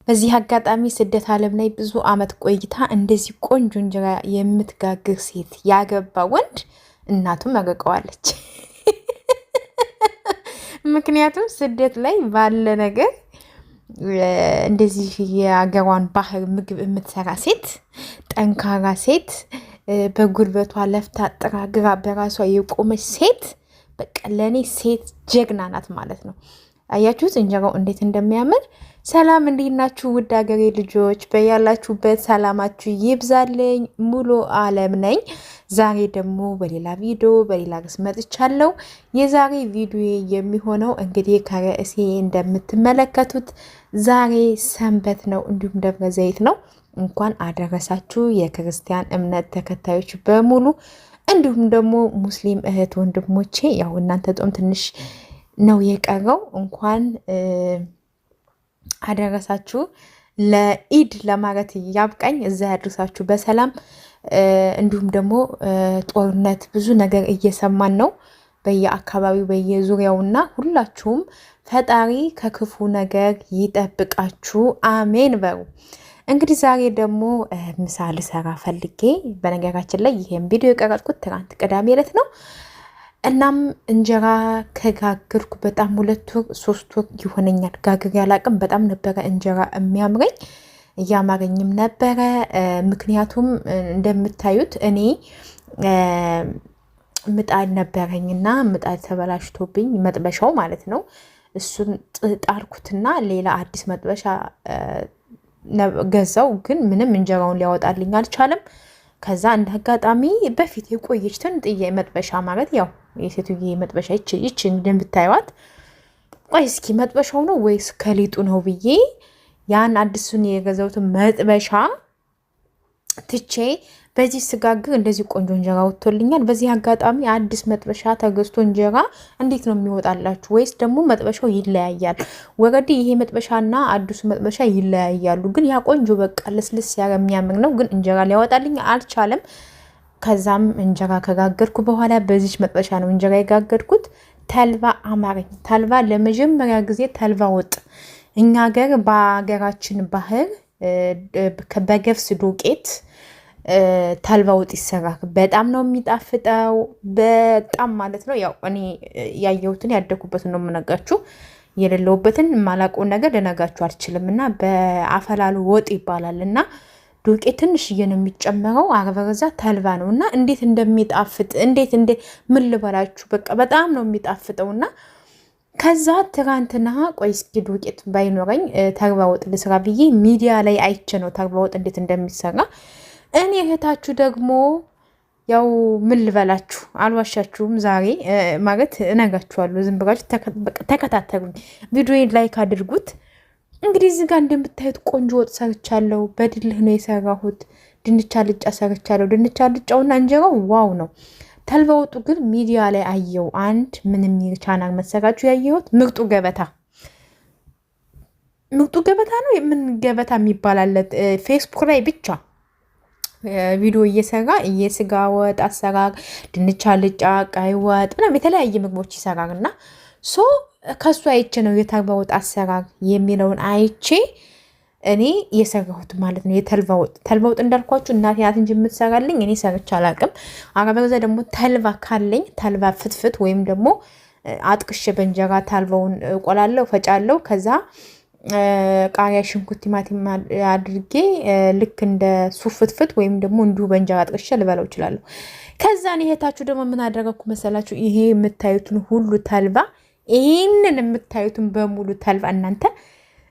በዚህ አጋጣሚ ስደት ዓለም ላይ ብዙ አመት ቆይታ እንደዚህ ቆንጆ እንጀራ የምትጋግር ሴት ያገባ ወንድ እናቱም ያገቀዋለች። ምክንያቱም ስደት ላይ ባለ ነገር እንደዚህ የአገሯን ባህር ምግብ የምትሰራ ሴት፣ ጠንካራ ሴት፣ በጉልበቷ ለፍታ ጥራ ግራ በራሷ የቆመች ሴት በቃ ለእኔ ሴት ጀግና ናት ማለት ነው። አያችሁት እንጀራው እንዴት እንደሚያምር። ሰላም እንዴት ናችሁ ውድ ሀገሬ ልጆች፣ በያላችሁበት ሰላማችሁ ይብዛልኝ። ሙሉ አለም ነኝ። ዛሬ ደግሞ በሌላ ቪዲዮ በሌላ ርዕስ መጥቻለሁ። የዛሬ ቪዲዮ የሚሆነው እንግዲህ ከርዕሴ እንደምትመለከቱት ዛሬ ሰንበት ነው፣ እንዲሁም ደብረ ዘይት ነው። እንኳን አደረሳችሁ የክርስቲያን እምነት ተከታዮች በሙሉ እንዲሁም ደግሞ ሙስሊም እህት ወንድሞቼ፣ ያው እናንተ ጾም ትንሽ ነው የቀረው። እንኳን አደረሳችሁ ለኢድ ለማለት ያብቃኝ፣ እዛ ያድርሳችሁ በሰላም። እንዲሁም ደግሞ ጦርነት ብዙ ነገር እየሰማን ነው በየአካባቢው በየዙሪያውና ሁላችሁም ፈጣሪ ከክፉ ነገር ይጠብቃችሁ፣ አሜን በሩ። እንግዲህ ዛሬ ደግሞ ምሳ ልሰራ ፈልጌ፣ በነገራችን ላይ ይሄን ቪዲዮ የቀረጽኩት ትናንት ቅዳሜ ዕለት ነው። እናም እንጀራ ከጋግርኩ በጣም 2 ወር 3 ወር ይሆነኛል። ጋግሬ አላቅም። በጣም ነበረ እንጀራ የሚያምረኝ እያማረኝም ነበረ። ምክንያቱም እንደምታዩት እኔ ምጣድ ነበረኝና ምጣድ ተበላሽቶብኝ መጥበሻው ማለት ነው። እሱን ጣርኩትና ሌላ አዲስ መጥበሻ ገዛው። ግን ምንም እንጀራውን ሊያወጣልኝ አልቻለም። ከዛ እንደ አጋጣሚ በፊት የቆየች ትንጥዬ መጥበሻ ማለት ያው የሴትዬ መጥበሻ ይች እንደምታዩት፣ ቆይ እስኪ መጥበሻው ነው ወይስ ከሊጡ ነው ብዬ ያን አዲሱን የገዛሁትን መጥበሻ ትቼ በዚህ ስጋግር እንደዚህ ቆንጆ እንጀራ ወጥቶልኛል። በዚህ አጋጣሚ አዲስ መጥበሻ ተገዝቶ እንጀራ እንዴት ነው የሚወጣላችሁ? ወይስ ደግሞ መጥበሻው ይለያያል? ወረዲ ይሄ መጥበሻና አዲሱ መጥበሻ ይለያያሉ። ግን ያ ቆንጆ በቃ ለስልስ ያለ የሚያምር ነው። ግን እንጀራ ሊያወጣልኝ አልቻለም። ከዛም እንጀራ ከጋገርኩ በኋላ በዚች መጥበሻ ነው እንጀራ የጋገርኩት። ተልባ አማረኝ። ተልባ ለመጀመሪያ ጊዜ ተልባ ወጥ እኛ ሀገር በሀገራችን ባህል በገብስ ዱቄት ተልባ ወጥ ይሰራል። በጣም ነው የሚጣፍጠው፣ በጣም ማለት ነው። ያው እኔ ያየሁትን ያደኩበትን ነው የምነግራችሁ፣ የሌለውበትን የማላውቀውን ነገር ልነግራችሁ አልችልም። እና በአፈላሉ ወጥ ይባላል እና ዱቄት ትንሽዬ ነው የሚጨመረው፣ አረበረዛ ተልባ ነው እና እንዴት እንደሚጣፍጥ እንዴት ምን ልበላችሁ፣ በቃ በጣም ነው የሚጣፍጠውና ከዛ ትናንትና ቆይ እስኪ ዱቄት ባይኖረኝ ተልባ ወጥ ልስራ ብዬ ሚዲያ ላይ አይቼ ነው ተልባ ወጥ እንዴት እንደሚሰራ። እኔ እህታችሁ ደግሞ ያው ምን ልበላችሁ አልዋሻችሁም። ዛሬ ማለት እነግራችኋለሁ። ዝም ብላችሁ ተከታተሉኝ፣ ቪዲዮን ላይክ አድርጉት። እንግዲህ እዚህ ጋር እንደምታዩት ቆንጆ ወጥ ሰርቻለሁ። በድልህ ነው የሰራሁት። ድንች አልጫ ሰርቻለሁ። ድንች አልጫውና እንጀራው ዋው ነው። ተልባ ወጡ ግን ሚዲያ ላይ አየው። አንድ ምንም ቻናል መሰራችሁ ያየሁት ምርጡ ገበታ ነው። ምን ገበታ የሚባላለት ፌስቡክ ላይ ብቻ ቪዲዮ እየሰራ የስጋ ወጥ አሰራር፣ ድንች አልጫ፣ ቀይ ወጥ ምናምን የተለያየ ምግቦች ይሰራል እና ከሱ አይቼ ነው የተልባ ወጥ አሰራር የሚለውን አይቼ እኔ የሰራሁት ማለት ነው። የተልባ ወጥ እንዳልኳችሁ እናቴ ናት እንጂ የምትሰራልኝ እኔ ሰርቼ አላውቅም። አረበዛ ደግሞ ተልባ ካለኝ ተልባ ፍትፍት ወይም ደግሞ አጥቅሼ በእንጀራ ተልባውን ቆላለሁ፣ ፈጫለሁ። ከዛ ቃሪያ፣ ሽንኩርት፣ ቲማቲም አድርጌ ልክ እንደ ሱፍ ፍትፍት ወይም ደግሞ እንዲሁ በእንጀራ አጥቅሼ ልበላው እችላለሁ። ከዛ እኔ እህታችሁ ደግሞ ምን አደረግኩ መሰላችሁ? ይሄ የምታዩትን ሁሉ ተልባ፣ ይህንን የምታዩትን በሙሉ ተልባ እናንተ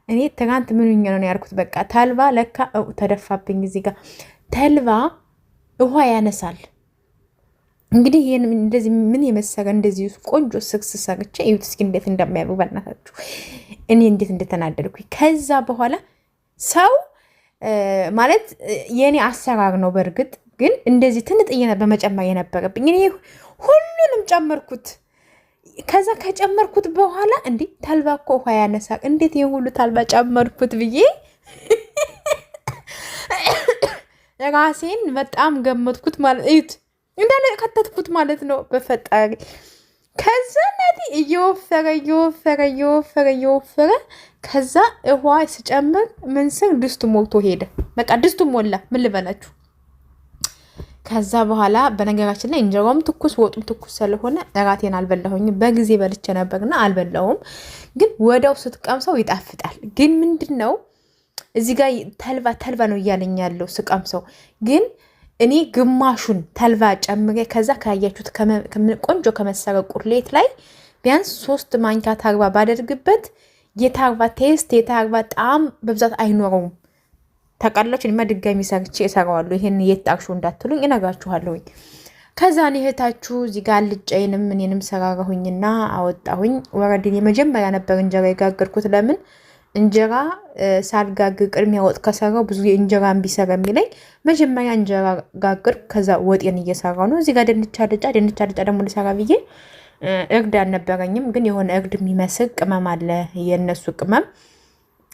እኔ ትናንት ምንኛ ነው ያልኩት? በቃ ተልባ ለካ ተደፋብኝ እዚህ ጋር። ተልባ ውሃ ያነሳል። እንግዲህ ይሄን እንደዚህ ምን የመሰለ እንደዚህ ቆንጆ ስክስ ሰርቼ እዩት እስኪ እንዴት እንደሚያምር በእናታችሁ። እኔ እንዴት እንደተናደድኩኝ። ከዛ በኋላ ሰው ማለት የኔ አሰራር ነው። በእርግጥ ግን እንደዚህ ትንጥዬ በመጨመር የነበረብኝ እኔ ሁሉንም ጨመርኩት። ከዛ ከጨመርኩት በኋላ እንዴ ተልባ እኮ ውሃ ያነሳል፣ እንዴት የሁሉ ተልባ ጨመርኩት ብዬ ራሴን በጣም ገመትኩት ማለት እዩት፣ እንዳለ ከተትኩት ማለት ነው በፈጣሪ። ከዛ እናቴ እየወፈረ ከዛ ውሃ ስጨምር ምን ስር ድስቱ ሞልቶ ሄደ። በቃ ድስቱ ሞላ። ምን ልበላችሁ። ከዛ በኋላ በነገራችን ላይ እንጀራውም ትኩስ ወጡም ትኩስ ስለሆነ እራቴን አልበላሁኝም። በጊዜ በልቼ ነበርና አልበላሁም። ግን ወዲያው ስትቀምሰው ይጣፍጣል። ግን ምንድን ነው እዚህ ጋር ተልባ ነው እያለኝ ያለው ስቀምሰው። ግን እኔ ግማሹን ተልባ ጨምሬ ከዛ ካያችሁት ቆንጆ ከመሰረ ቁሌት ላይ ቢያንስ 3 ማንኪያ ታርባ ባደርግበት የታርባ ቴስት የታርባ ጣዕም በብዛት አይኖረውም። ታውቃላችሁ። እኔማ ድጋሚ ሰርቼ እሰራዋለሁ። ይሄን የጣርሹ እንዳትሉኝ እነግራችኋለሁኝ። ከዛ እኔ እህታችሁ እዚህ ጋር አልጫዬንም እኔንም ሰራራሁኝና አወጣሁኝ። ወረድን የመጀመሪያ ነበር እንጀራ የጋገርኩት። ለምን እንጀራ ሳልጋግር ቅድሚያ ወጥ ከሰራው ብዙ እንጀራ ቢሰራ የሚለኝ መጀመሪያ እንጀራ ጋግር ከዛ ወጤን እየሰራው ነው። እዚህ ጋር ድንች አልጫ ደግሞ ልሰራ ብዬ እርድ አልነበረኝም። ግን የሆነ እርድ የሚመስል ቅመም አለ፣ የነሱ ቅመም፣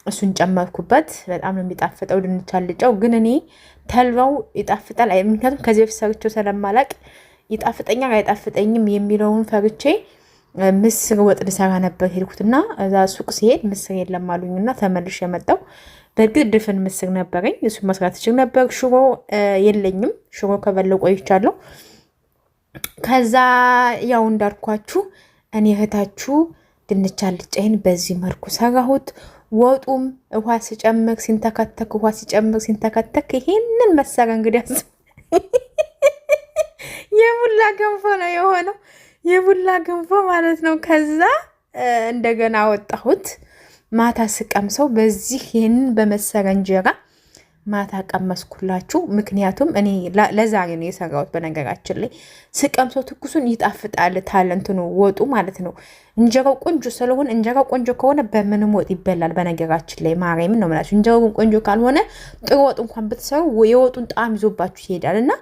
እሱን ጨመርኩበት። በጣም ነው የሚጣፍጠው ድንች አልጫው። ግን እኔ ተልባው ይጣፍጣል፣ ምክንያቱም ከዚህ በፊት ሰርቼው ስለማላቅ ይጣፍጠኛል አይጣፍጠኝም የሚለውን ፈርቼ ምስር ወጥ ልሰራ ነበር ሄድኩትና እዛ ሱቅ ሲሄድ ምስር የለም አሉኝና ተመልሼ የመጣው። በእርግጥ ድፍን ምስር ነበረኝ፣ እሱ መስራት ይችል ነበር። ሽሮ የለኝም፣ ሽሮ ከበለው ቆይቻለሁ። ከዛ ያው እንዳልኳችሁ እኔ እህታችሁ ድንች አልጫዬን በዚህ መልኩ ሰራሁት። ወጡም ውሃ ሲጨምር ሲንተከተክ ይሄንን መሰረ። እንግዲህ የቡላ ገንፎ ነው የሆነው፣ የቡላ ገንፎ ማለት ነው። ከዛ እንደገና አወጣሁት ማታ ስቀምሰው በዚህ ይሄንን በመሰረ እንጀራ ማታ ቀመስኩላችሁ። ምክንያቱም እኔ ለዛሬ ነው የሰራሁት። በነገራችን ላይ ስቀምሰው ትኩሱን ይጣፍጣል፣ ታለንትኑ ወጡ ማለት ነው። እንጀራው ቆንጆ ስለሆነ እንጀራው ቆንጆ ከሆነ በምንም ወጥ ይበላል። በነገራችን ላይ ማርያምን ነው የምላችሁ። እንጀራው ቆንጆ ካልሆነ ጥሩ ወጥ እንኳን ብትሰሩ የወጡን ጣዕም ይዞባችሁ ይሄዳል። እና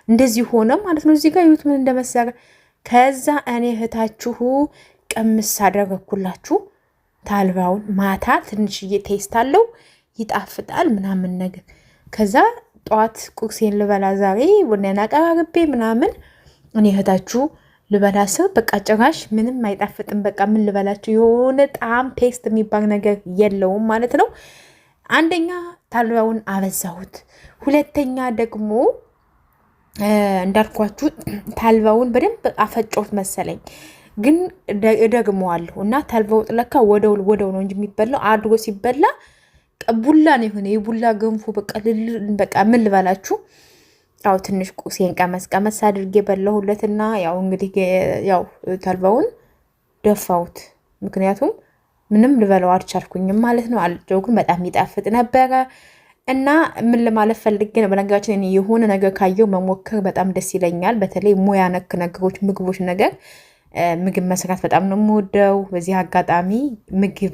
እንደዚህ ሆነ ማለት ነው። እዚህ ጋር ይሁት ምን እንደመሰረ። ከዛ እኔ እህታችሁ ቀምስ አደረኩላችሁ ታልባውን። ማታ ትንሽዬ ቴስት አለው ይጣፍጣል ምናምን ነገር። ከዛ ጠዋት ቁርሴን ልበላ ዛሬ ቡናን አቀራርቤ ምናምን እኔ እህታችሁ ልበላ ስር በቃ ጭራሽ ምንም አይጣፍጥም። በቃ ምን ልበላችሁ የሆነ ጣዕም ቴስት የሚባል ነገር የለውም ማለት ነው። አንደኛ ታልባውን አበዛሁት፣ ሁለተኛ ደግሞ እንዳልኳችሁ ታልባውን በደንብ አፈጮት መሰለኝ። ግን እደግመዋለሁ እና ታልባው ለካ ወደው ነው እንጂ የሚበላው አድሮ ሲበላ ቡላ ነው የሆነ የቡላ ገንፎ። በቃ ምን ልበላችሁ ያው ትንሽ ቁርሴን ቀመስ አድርጌ በላሁለትና ያው እንግዲህ ያው ታልባውን ደፋሁት። ምክንያቱም ምንም ልበላው አልቻልኩኝም ማለት ነው። አልጫው ግን በጣም ይጣፍጥ ነበረ እና ምን ለማለት ፈልጌ ነው። በነገራችን እኔ የሆነ ነገር ካየው መሞከር በጣም ደስ ይለኛል። በተለይ ሙያ ነክ ነገሮች፣ ምግቦች ነገር ምግብ መስራት በጣም ነው የምወደው። በዚህ አጋጣሚ ምግብ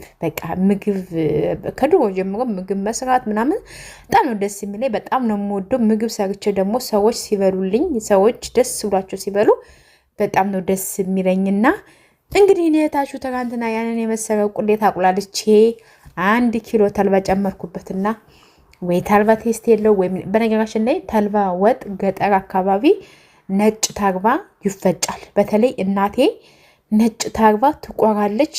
ከድሮ ጀምሮ ምግብ መስራት ምናምን በጣም ነው ደስ የሚለኝ። በጣም ነው የምወደው። ምግብ ሰርቼ ደግሞ ሰዎች ሲበሉልኝ፣ ሰዎች ደስ ብሏቸው ሲበሉ በጣም ነው ደስ የሚለኝና እንግዲህ እኔ እህታችሁ ትናንትና ያንን የመሰለ ቁሌት አቁላልቼ 1 ኪሎ ተልባ ጨመርኩበትና ወይ ተልባ ቴስት የለው ወይ። በነገራችን ላይ ተልባ ወጥ ገጠር አካባቢ ነጭ ታርባ ይፈጫል። በተለይ እናቴ ነጭ ታርባ ትቆራለች።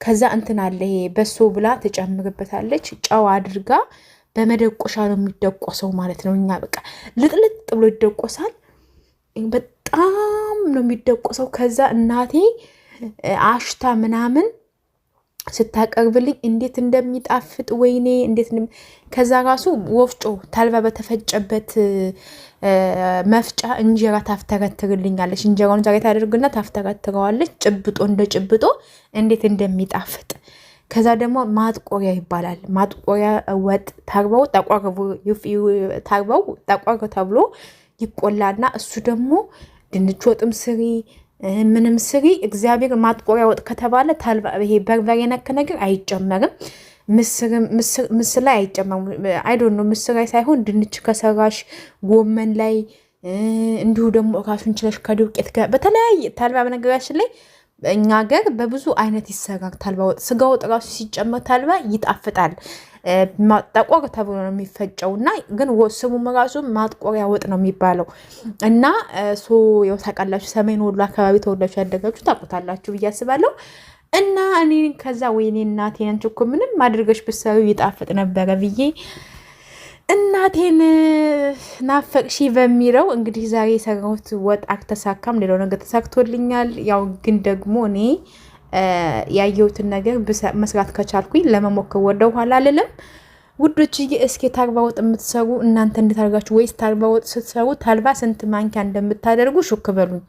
ከዛ እንትን አለ ይሄ በሶ ብላ ትጨምርበታለች። ጨው አድርጋ በመደቆሻ ነው የሚደቆሰው ማለት ነው። እኛ በቃ ልጥልጥ ብሎ ይደቆሳል። በጣም ነው የሚደቆሰው። ከዛ እናቴ አሽታ ምናምን ስታቀርብልኝ እንዴት እንደሚጣፍጥ ወይኔ እንዴት ከዛ ራሱ ወፍጮ ተልባ በተፈጨበት መፍጫ እንጀራ ታፍተረትርልኛለች። እንጀራውን ዛሬ ታደርግና ታፍተረትረዋለች። ጭብጦ እንደ ጭብጦ እንዴት እንደሚጣፍጥ። ከዛ ደግሞ ማጥቆሪያ ይባላል። ማጥቆሪያ ወጥ ታርባው ጠቋር ተብሎ ይቆላና እሱ ደግሞ ድንች ወጥም ስሪ ምንም ስሪ እግዚአብሔር ማጥቆሪያ ወጥ ከተባለ ታልባ ይሄ በርበሬ ነክ ነገር አይጨመርም። ምስር ላይ አይጨመርም። አይዶን ነው ምስር ላይ ሳይሆን ድንች ከሰራሽ ጎመን ላይ እንዲሁ ደግሞ ራሱን ችለሽ ከዱቄት ጋር በተለያየ ታልባ በነገራችን ላይ እኛ ሀገር በብዙ አይነት ይሰራል ታልባ ወጥ። ስጋ ወጥ ራሱ ሲጨመር ታልባ ይጣፍጣል። ጠቆር ተብሎ ነው የሚፈጨው እና ግን ስሙም ራሱ ማጥቆሪያ ወጥ ነው የሚባለው እና ያው ታውቃላችሁ፣ ሰሜን ወሎ አካባቢ ተወልዳችሁ ያደጋችሁ ታውቁታላችሁ ብዬ አስባለሁ። እና እኔ ከዛ ወይኔ እናቴ አንቺ እኮ ምንም አድርገሽ ብትሰሪው ይጣፍጥ ነበረ ብዬ እናቴን ናፈቅሺ በሚለው እንግዲህ ዛሬ የሰራሁት ወጥ አልተሳካም። ሌላው ነገር ተሳክቶልኛል። ያው ግን ደግሞ እኔ ያየሁትን ነገር መስራት ከቻልኩኝ ለመሞከር ወደ ኋላ አልልም። ውዶችዬ እስኪ ታልባ ወጥ የምትሰሩ እናንተ እንድታርጋችሁ ወይስ ታልባ ወጥ ስትሰሩ ታልባ ስንት ማንኪያ እንደምታደርጉ ሹክ በሉኝ።